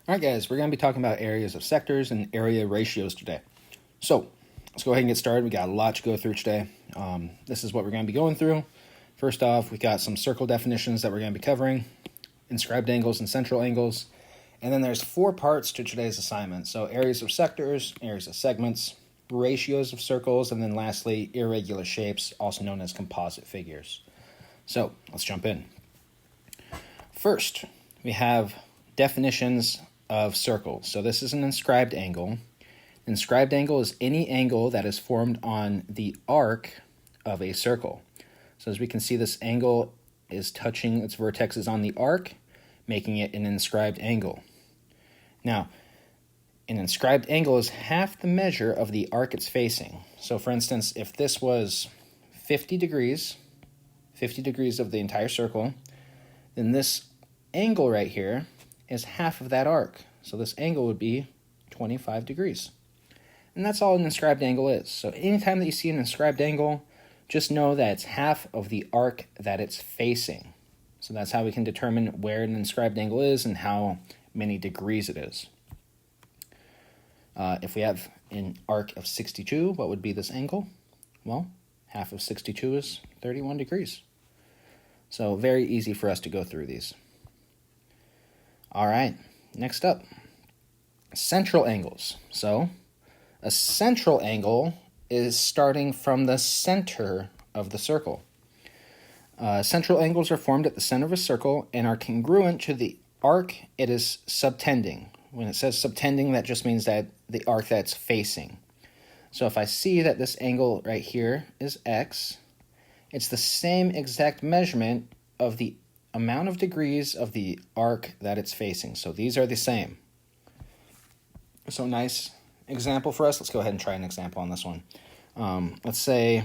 All right, guys, we're going to be talking about areas of sectors and area ratios today. So let's go ahead and get started. We got a lot to go through today. This is what we're going to be going through. First off, we got some circle definitions that we're going to be covering, inscribed angles and central angles. And then there's 4 parts to today's assignment. So areas of sectors, areas of segments, ratios of circles, and then lastly, irregular shapes, also known as composite figures. So let's jump in. First, we have definitions of circles. So this is an inscribed angle. Inscribed angle is any angle that is formed on the arc of a circle. So as we can see, this angle is touching, its vertex is on the arc, making it an inscribed angle. Now, an inscribed angle is half the measure of the arc it's facing. So for instance, if this was 50 degrees of the entire circle, then this angle right here is half of that arc. So this angle would be 25 degrees. And that's all an inscribed angle is. So anytime that you see an inscribed angle, just know that it's half of the arc that it's facing. So that's how we can determine where an inscribed angle is and how many degrees it is. If we have an arc of 62, what would be this angle? Well, half of 62 is 31 degrees. So very easy for us to go through these. All right, next up, central angles. So a central angle is starting from the center of the circle. Central angles are formed at the center of a circle and are congruent to the arc it is subtending. When it says subtending, that just means that the arc that's facing. So if I see that this angle right here is x, it's the same exact measurement of the amount of degrees of the arc that it's facing. So these are the same. So nice example for us. Let's go ahead and try an example on this one. Let's say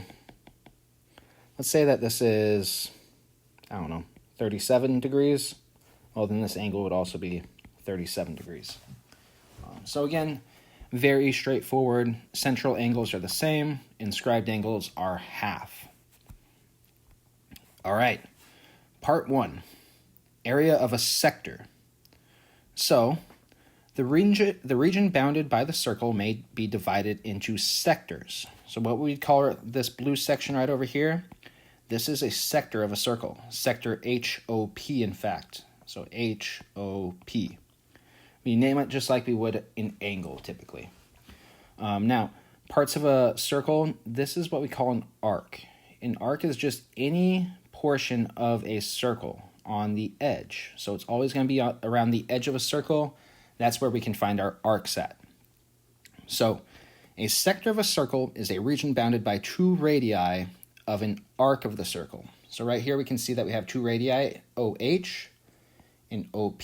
that this is, 37 degrees. Well, then this angle would also be 37 degrees. So again, very straightforward. Central angles are the same. Inscribed angles are half. All right. Part 1, area of a sector. So, the region bounded by the circle may be divided into sectors. So what we call this blue section right over here, this is a sector of a circle. Sector HOP, in fact. So HOP. We name it just like we would an angle, typically. Now, parts of a circle, this is what we call an arc. An arc is just any portion of a circle on the edge. So it's always going to be around the edge of a circle. That's where we can find our arcs at. So a sector of a circle is a region bounded by 2 radii of an arc of the circle. So right here we can see that we have 2 radii, OH and OP.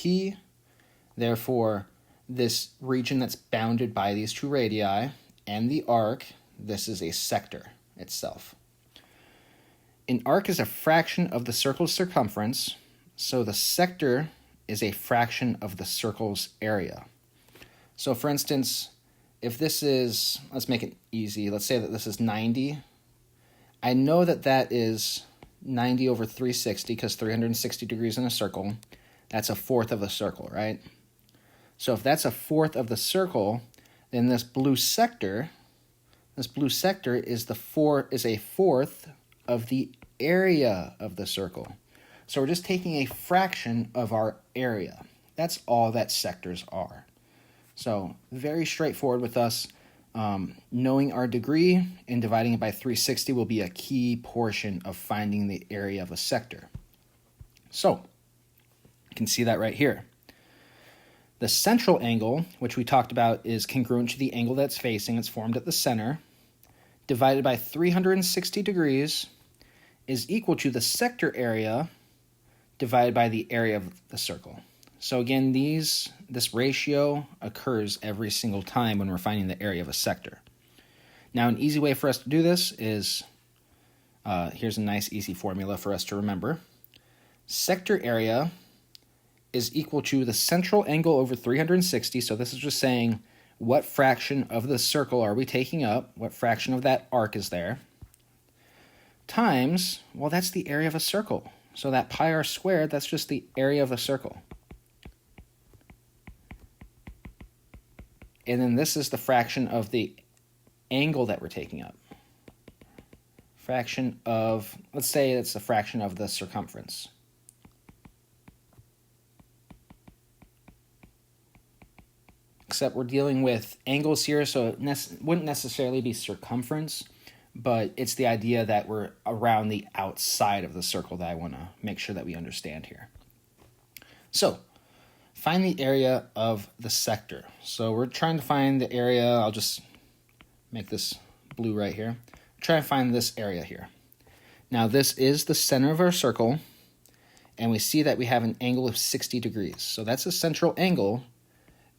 Therefore, this region that's bounded by these 2 radii and the arc, this is a sector itself. An arc is a fraction of the circle's circumference, so the sector is a fraction of the circle's area. So for instance, if this is, let's make it easy, let's say that this is 90. I know that that is 90 over 360 because 360 degrees in a circle, that's a fourth of a circle, right? So if that's a fourth of the circle, then this blue sector is a fourth of the area of the circle. So we're just taking a fraction of our area. That's all that sectors are. So very straightforward with us. Knowing our degree and dividing it by 360 will be a key portion of finding the area of a sector. So you can see that right here. The central angle, which we talked about, is congruent to the angle that's facing. It's formed at the center. Divided by 360 degrees is equal to the sector area divided by the area of the circle. So again, this ratio occurs every single time when we're finding the area of a sector. Now, an easy way for us to do this is, here's a nice easy formula for us to remember. Sector area is equal to the central angle over 360. So this is just saying what fraction of the circle are we taking up, what fraction of that arc is there, times, well, that's the area of a circle. So that pi r squared, that's just the area of a circle. And then this is the fraction of the angle that we're taking up. Fraction of, let's say it's a fraction of the circumference. Except we're dealing with angles here, so it wouldn't necessarily be circumference, but it's the idea that we're around the outside of the circle that I want to make sure that we understand here. So, find the area of the sector. So we're trying to find the area, I'll just make this blue right here. Try to find this area here. Now this is the center of our circle, and we see that we have an angle of 60 degrees. So that's a central angle,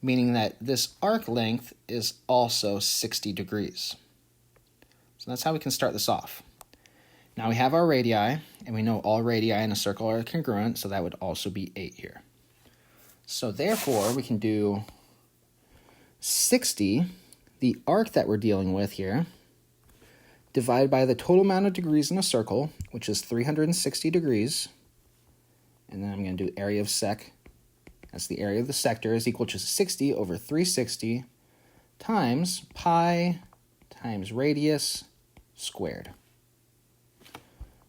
meaning that this arc length is also 60 degrees. So that's how we can start this off. Now we have our radii, and we know all radii in a circle are congruent, so that would also be 8 here. So therefore, we can do 60, the arc that we're dealing with here, divided by the total amount of degrees in a circle, which is 360 degrees, and then I'm going to do area of sec. That's the area of the sector, is equal to 60 over 360 times pi times radius squared.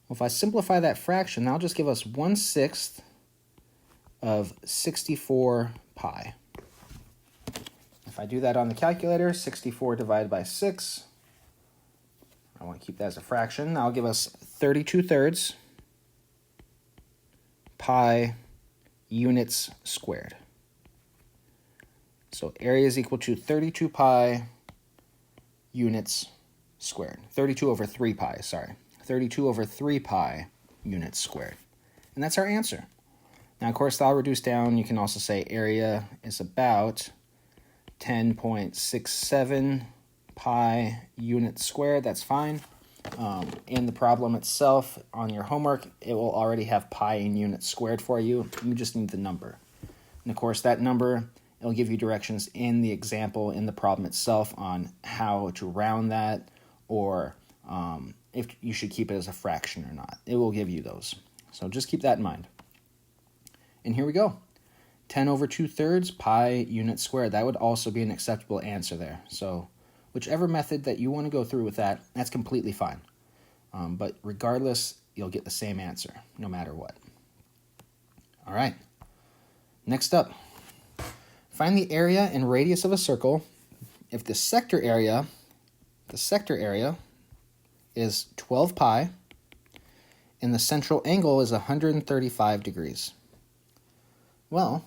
Well, if I simplify that fraction, that'll just give us 1/6 of 64 pi. If I do that on the calculator, 64 divided by 6, I want to keep that as a fraction. That'll give us 32/3 pi units squared. So area is equal to 32 pi units squared. 32 over 3 pi, sorry. 32 over 3 pi units squared. And that's our answer. Now, of course, that'll reduce down. You can also say area is about 10.67 pi units squared. That's fine. In the problem itself, on your homework, it will already have pi in units squared for you. You just need the number. And of course, that number, it'll give you directions in the example, in the problem itself, on how to round that, or if you should keep it as a fraction or not. It will give you those. So just keep that in mind. And here we go. 10 over 2/3 pi units squared. That would also be an acceptable answer there. So whichever method that you want to go through with that, that's completely fine. But regardless, you'll get the same answer, no matter what. All right. Next up, find the area and radius of a circle if the sector area is 12 pi, and the central angle is 135 degrees. Well,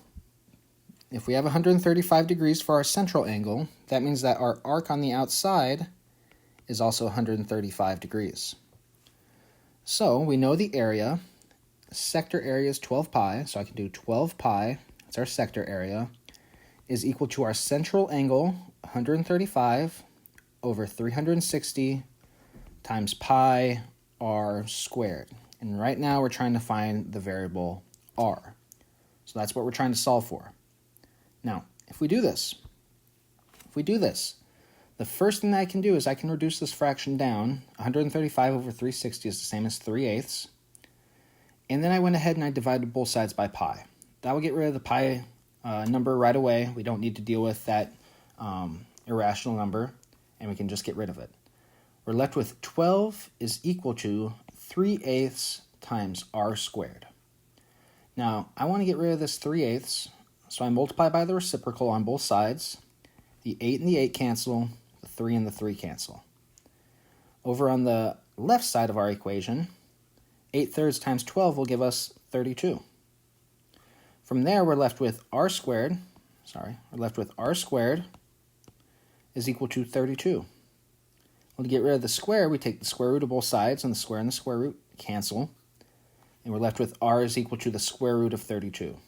if we have 135 degrees for our central angle, that means that our arc on the outside is also 135 degrees. So we know the area. Sector area is 12 pi, so I can do 12 pi, that's our sector area, is equal to our central angle, 135, over 360 times pi r squared. And right now we're trying to find the variable r. So that's what we're trying to solve for. Now, if we do this, the first thing that I can do is I can reduce this fraction down. 135 over 360 is the same as 3/8. And then I went ahead and I divided both sides by pi. That will get rid of the pi number right away. We don't need to deal with that irrational number, and we can just get rid of it. We're left with 12 is equal to 3/8 times r squared. Now, I want to get rid of this 3/8, so I multiply by the reciprocal on both sides. The 8 and the 8 cancel, the 3 and the 3 cancel. Over on the left side of our equation, 8/3 times 12 will give us 32. From there, we're left with r squared is equal to 32. Well, to get rid of the square, we take the square root of both sides, and the square and the square root cancel. And we're left with r is equal to the square root of 32.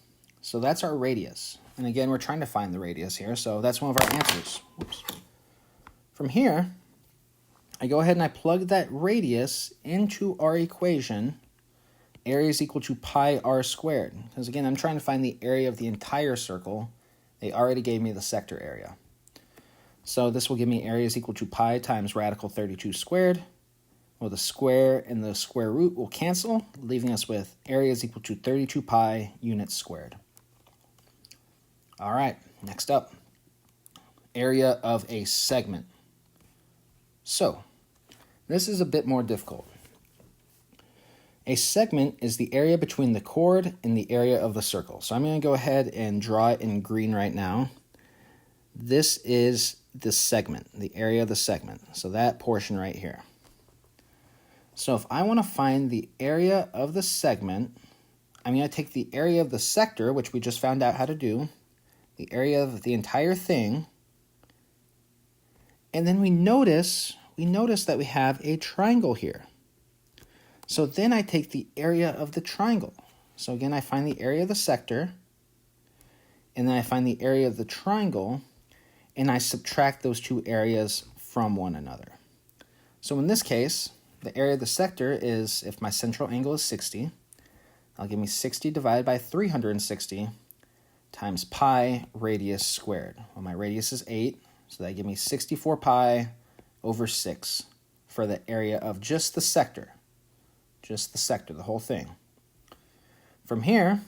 So that's our radius. And again, we're trying to find the radius here, so that's one of our answers. Oops. From here, I go ahead and I plug that radius into our equation. Area is equal to pi r squared. Because again, I'm trying to find the area of the entire circle. They already gave me the sector area. So this will give me area is equal to pi times radical 32 squared. Well, the square and the square root will cancel, leaving us with area is equal to 32 pi units squared. All right, next up. area of a segment. So, this is a bit more difficult. A segment is the area between the chord and the area of the circle. So I'm going to go ahead and draw it in green right now. This is the segment, the area of the segment. So that portion right here. So if I want to find the area of the segment, I'm going to take the area of the sector, which we just found out how to do, the area of the entire thing, and then we notice that we have a triangle here. So then I take the area of the triangle. So again, I find the area of the sector, and then I find the area of the triangle, and I subtract those two areas from one another. So in this case, the area of the sector is, if my central angle is 60, that'll give me 60 divided by 360 times pi radius squared. Well, my radius is 8, so that give me 64 pi over 6 for the area of just the sector. Just the sector, the whole thing. From here,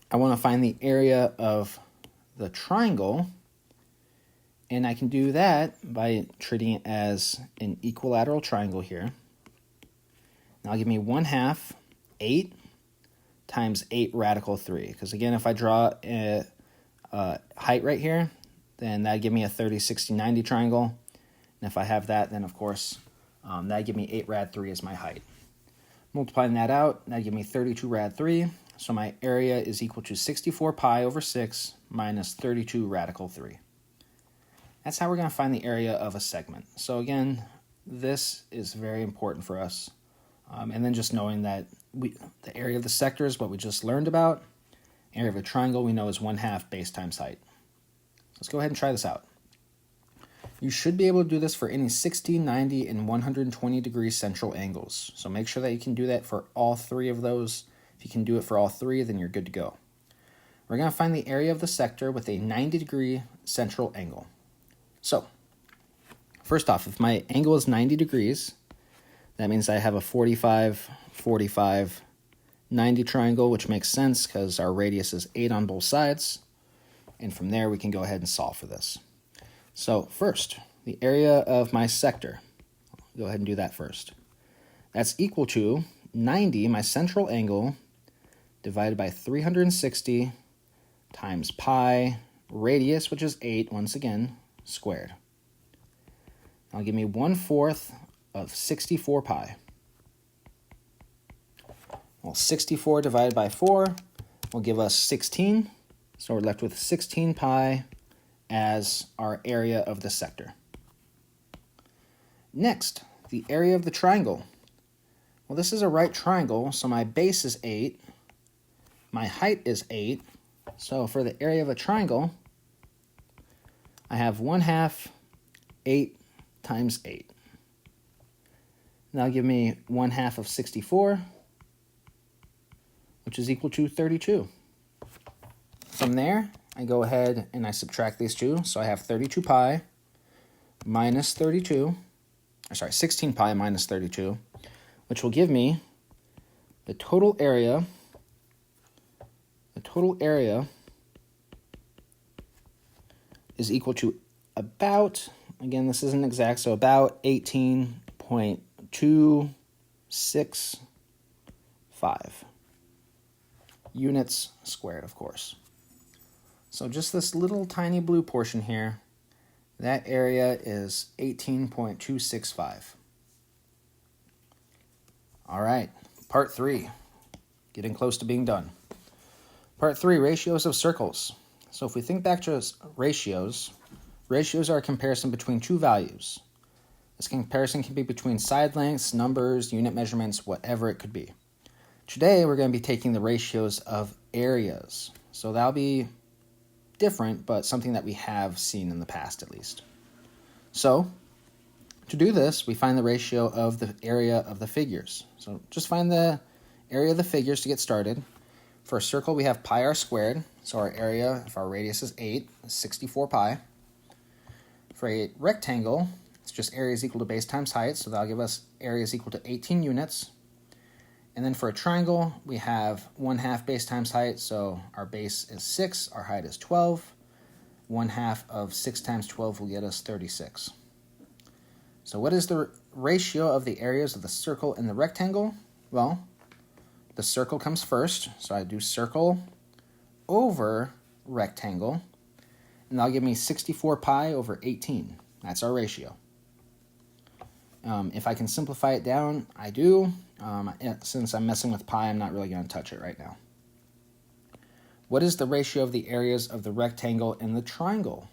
I want to find the area of the triangle, and I can do that by treating it as an equilateral triangle here. Now give me 1/2 8 times 8 radical 3, because again, if I draw a height right here, then that'd give me a 30, 60, 90 triangle, and if I have that, then of course, that'd give me 8 rad 3 as my height. Multiplying that out, that'd give me 32 rad 3, so my area is equal to 64 pi over 6 minus 32 radical 3. That's how we're going to find the area of a segment. So again, this is very important for us. And then just knowing that the area of the sector is what we just learned about. Area of a triangle we know is 1/2 base times height. Let's go ahead and try this out. You should be able to do this for any 60, 90, and 120 degree central angles. So make sure that you can do that for all three of those. If you can do it for all three, then you're good to go. We're going to find the area of the sector with a 90 degree central angle. So, first off, if my angle is 90 degrees, that means I have a 45, 45, 90 triangle, which makes sense because our radius is 8 on both sides. And from there, we can go ahead and solve for this. So first, the area of my sector. I'll go ahead and do that first. That's equal to 90, my central angle, divided by 360 times pi radius, which is 8, once again, squared. That'll give me 1/4 of 64 pi. Well, 64 divided by 4 will give us 16, so we're left with 16 pi as our area of the sector. Next, the area of the triangle. Well, this is a right triangle, so my base is 8, my height is 8, so for the area of a triangle, I have 1/2 8 times 8. That'll give me 1/2 of 64, which is equal to 32. From there, I go ahead and I subtract these two, so I have 32 pi minus 32, 16 pi minus 32, which will give me the total area. The total area is equal to about, again, this isn't exact, so about 18.265 units squared, of course. So just this little tiny blue portion here, that area is 18.265. All right, part 3, getting close to being done. Part 3, ratios of circles. So if we think back to ratios are a comparison between two values. This comparison can be between side lengths, numbers, unit measurements, whatever it could be. Today, we're going to be taking the ratios of areas. So that'll be different, but something that we have seen in the past at least. So, to do this, we find the ratio of the area of the figures. So just find the area of the figures to get started. For a circle, we have pi r squared. So our area, if our radius is 8, is 64 pi. For a rectangle, it's just area is equal to base times height, so that'll give us area is equal to 18 units. And then for a triangle, we have 1/2 base times height, so our base is 6, our height is 12. 1/2 of 6 times 12 will get us 36. So what is the ratio of the areas of the circle and the rectangle? Well, the circle comes first, so I do circle over rectangle, and that'll give me 64 pi over 18. That's our ratio. If I can simplify it down, I do. Since I'm messing with pi, I'm not really going to touch it right now. What is the ratio of the areas of the rectangle and the triangle?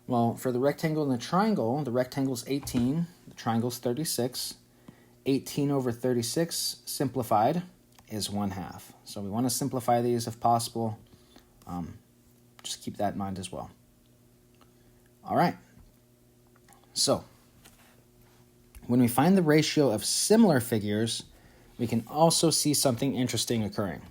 Well, for the rectangle and the rectangle's 18, the triangle's 36. 18 over 36 simplified is 1/2. So we want to simplify these if possible. Just keep that in mind as well. All right. So when we find the ratio of similar figures, we can also see something interesting occurring.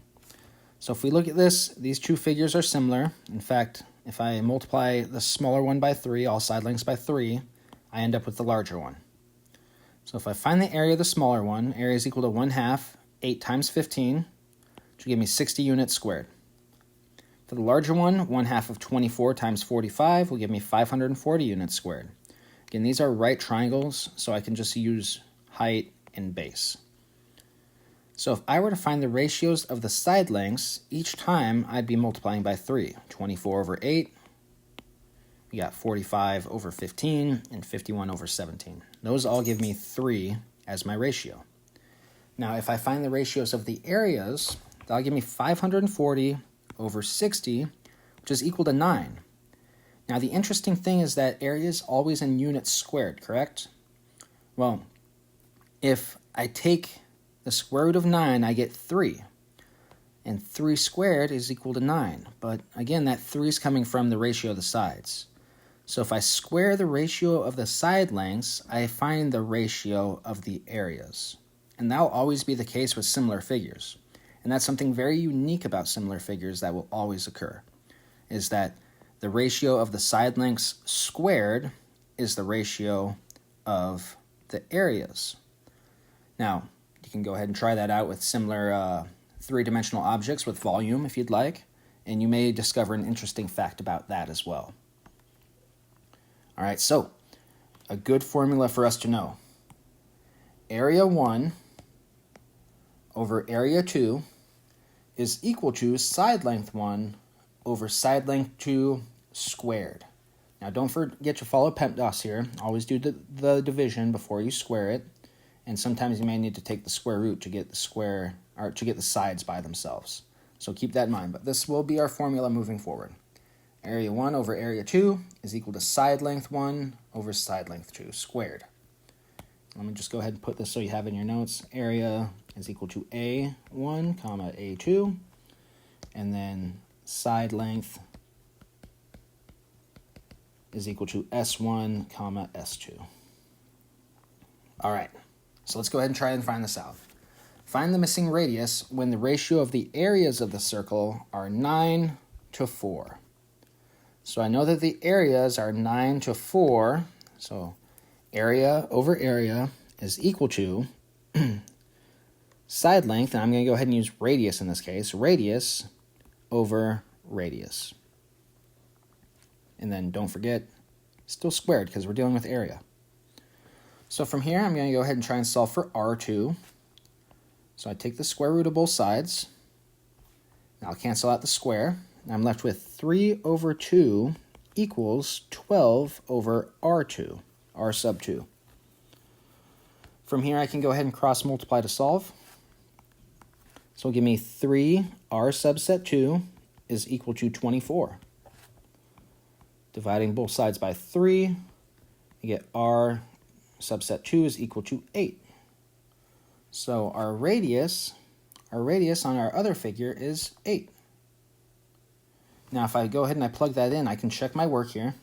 So if we look at this, these two figures are similar. In fact, if I multiply the smaller one by 3, all side lengths by 3, I end up with the larger one. So if I find the area of the smaller one, area is equal to 1/2, 8 times 15, which will give me 60 units squared. For the larger one, 1/2 of 24 times 45 will give me 540 units squared. Again, these are right triangles, so I can just use height and base. So if I were to find the ratios of the side lengths, each time I'd be multiplying by 3. 24 over 8, we got 45 over 15, and 51 over 17. Those all give me 3 as my ratio. Now, if I find the ratios of the areas, that'll give me 540 over 60, which is equal to 9. Now, the interesting thing is that area is always in units squared, correct? Well, if I take the square root of 9, I get 3. And 3 squared is equal to 9. But again, that 3 is coming from the ratio of the sides. So if I square the ratio of the side lengths, I find the ratio of the areas. And that will always be the case with similar figures. And that's something very unique about similar figures that will always occur, is that the ratio of the side lengths squared is the ratio of the areas. Now, you can go ahead and try that out with similar three-dimensional objects with volume if you'd like, and you may discover an interesting fact about that as well. All right, so a good formula for us to know. Area 1 over area 2 is equal to side length 1 over side length 2 squared. Now, don't forget to follow PEMDAS here. Always do the division before you square it. And sometimes you may need to take the square root to get the square, or to get the sides by themselves. So keep that in mind. But this will be our formula moving forward. Area 1 over area 2 is equal to side length 1 over side length 2 squared. Let me just go ahead and put this so you have in your notes. Area is equal to A1, comma A2. And then side length is equal to S1, comma S2. All right. So let's go ahead and try and find this out. Find the missing radius when the ratio of the areas of the circle are 9 to 4. So I know that the areas are 9 to 4. So area over area is equal to side length, and I'm going to go ahead and use radius in this case, radius over radius. And then don't forget, still squared because we're dealing with area. So from here, I'm going to go ahead and try and solve for R2. So I take the square root of both sides. Now I'll cancel out the square. And I'm left with 3 over 2 equals 12 over R2, R sub 2. From here, I can go ahead and cross multiply to solve. So it'll give me 3 R subset 2 is equal to 24. Dividing both sides by 3, you get R subset 2 is equal to 8. So our radius on our other figure is 8. Now if I go ahead and I plug that in, I can check my work here.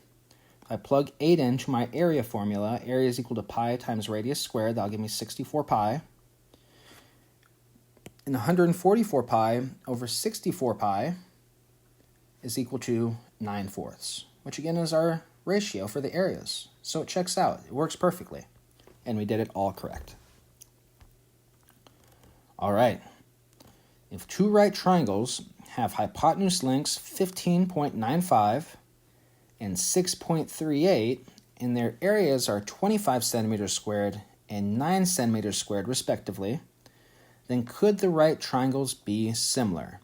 If I plug 8 into my area formula, area is equal to pi times radius squared. That'll give me 64 pi. And 144 pi over 64 pi is equal to 9/4, which again is our ratio for the areas. So it checks out. It works perfectly. And we did it all correct. All right. If two right triangles have hypotenuse lengths 15.95 and 6.38, and their areas are 25 centimeters squared and 9 centimeters squared respectively, then could the right triangles be similar?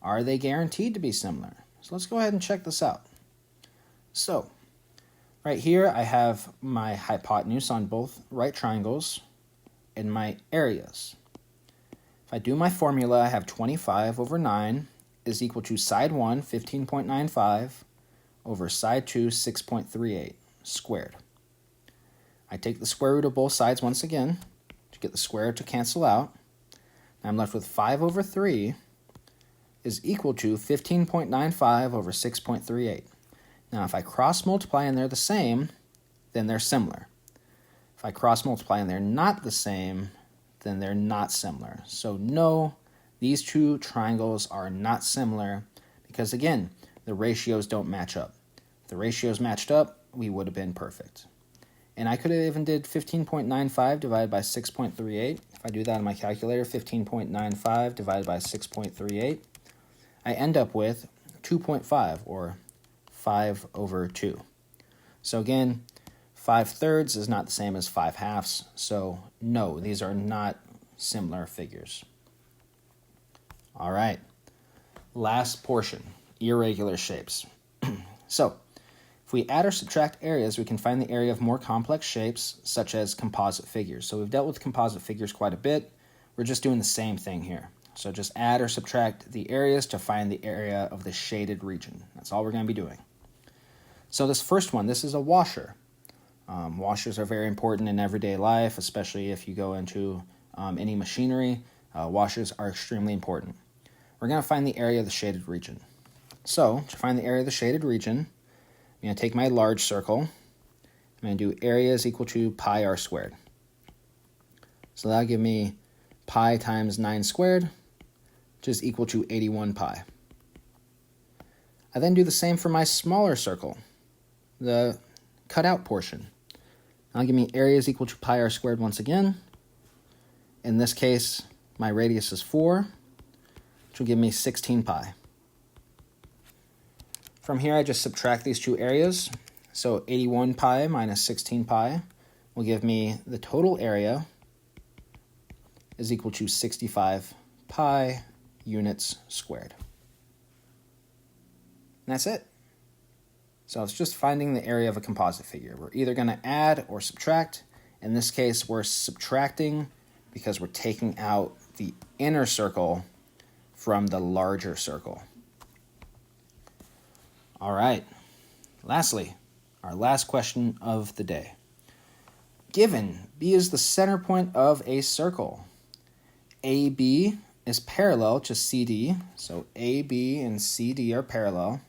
Are they guaranteed to be similar? So let's go ahead and check this out. So right here I have my hypotenuse on both right triangles and my areas. If I do my formula, I have 25 over 9 is equal to side 1, 15.95, over side 2, 6.38 squared. I take the square root of both sides once again to get the square to cancel out. I'm left with 5 over 3 is equal to 15.95 over 6.38. Now if I cross multiply and they're the same, then they're similar. If I cross multiply and they're not the same, then they're not similar. So no, these two triangles are not similar because again, the ratios don't match up. If the ratios matched up, we would have been perfect. And I could have even did 15.95 divided by 6.38. If I do that on my calculator, 15.95 divided by 6.38, I end up with 2.5 or 5 over 2. So again, 5/3 is not the same as 5/2, so no, these are not similar figures. All right, last portion, irregular shapes. So if we add or subtract areas, we can find the area of more complex shapes, such as composite figures. So we've dealt with composite figures quite a bit. We're just doing the same thing here. So just add or subtract the areas to find the area of the shaded region. That's all we're going to be doing. So this first one, this is a washer. Washers are very important in everyday life, especially if you go into any machinery. Washers are extremely important. We're going to find the area of the shaded region. So to find the area of the shaded region, I'm going to take my large circle. I'm going to do area is equal to pi r squared. So that'll give me pi times 9 squared, which is equal to 81 pi. I then do the same for my smaller circle, the cutout portion. That'll give me area is equal to pi r squared once again. In this case, my radius is 4, which will give me 16 pi. From here, I just subtract these two areas. So 81 pi minus 16 pi will give me the total area is equal to 65 pi units squared. And that's it. So it's just finding the area of a composite figure. We're either going to add or subtract. In this case, we're subtracting because we're taking out the inner circle from the larger circle. All right. Lastly, our last question of the day. Given B is the center point of a circle, AB is parallel to CD, so AB and CD are parallel,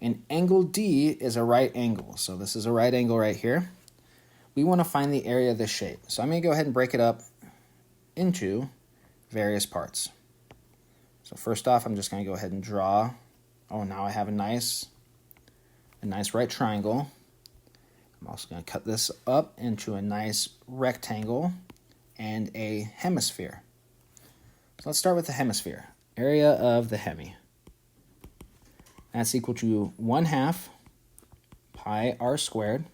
and angle D is a right angle, so this is a right angle right here. We want to find the area of this shape, so I'm going to go ahead and break it up into various parts. So first off, I'm just going to go ahead and draw. Oh, now I have a nice right triangle. I'm also going to cut this up into a nice rectangle and a hemisphere. So let's start with the hemisphere. Area of the hemi. That's equal to 1/2 pi r squared.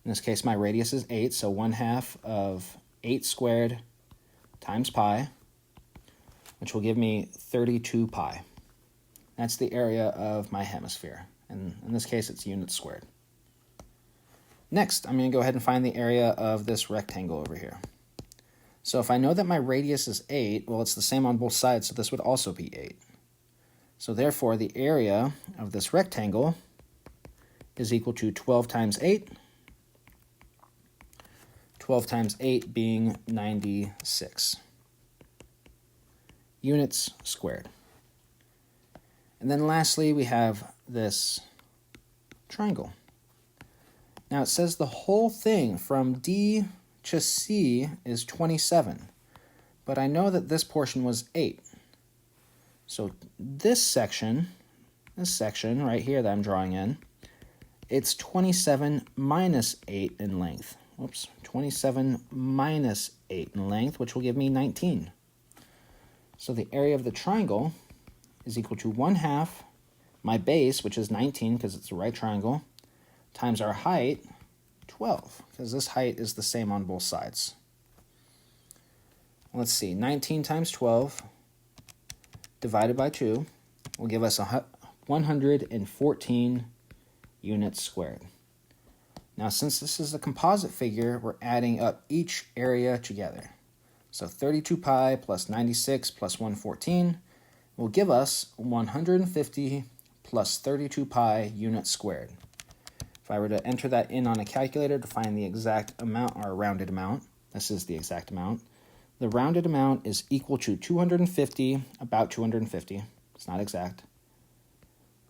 In this case, my radius is 8, so 1/2 of 8 squared times pi, which will give me 32 pi. That's the area of my hemisphere. And in this case, it's units squared. Next, I'm going to go ahead and find the area of this rectangle over here. So if I know that my radius is 8, well, it's the same on both sides, so this would also be 8. So therefore, the area of this rectangle is equal to 12 times 8. 12 times 8 being 96 units squared. And then lastly, we have this triangle. Now it says the whole thing from D to C is 27, but I know that this portion was 8. So this section right here that I'm drawing in, it's 27 minus 8 in length. Whoops, 27 minus 8 in length, which will give me 19. So the area of the triangle is equal to 1/2 my base, which is 19 because it's a right triangle, times our height, 12, because this height is the same on both sides. Let's see, 19 times 12 divided by 2 will give us 114 units squared. Now, since this is a composite figure, we're adding up each area together. So 32 pi plus 96 plus 114 will give us 150 plus 32 pi units squared. If I were to enter that in on a calculator to find the exact amount, or rounded amount, this is the exact amount, the rounded amount is equal to 250, about 250, it's not exact,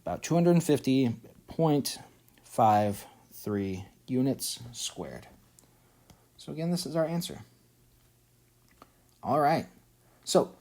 about 250.53 units squared. So again, this is our answer. All right, so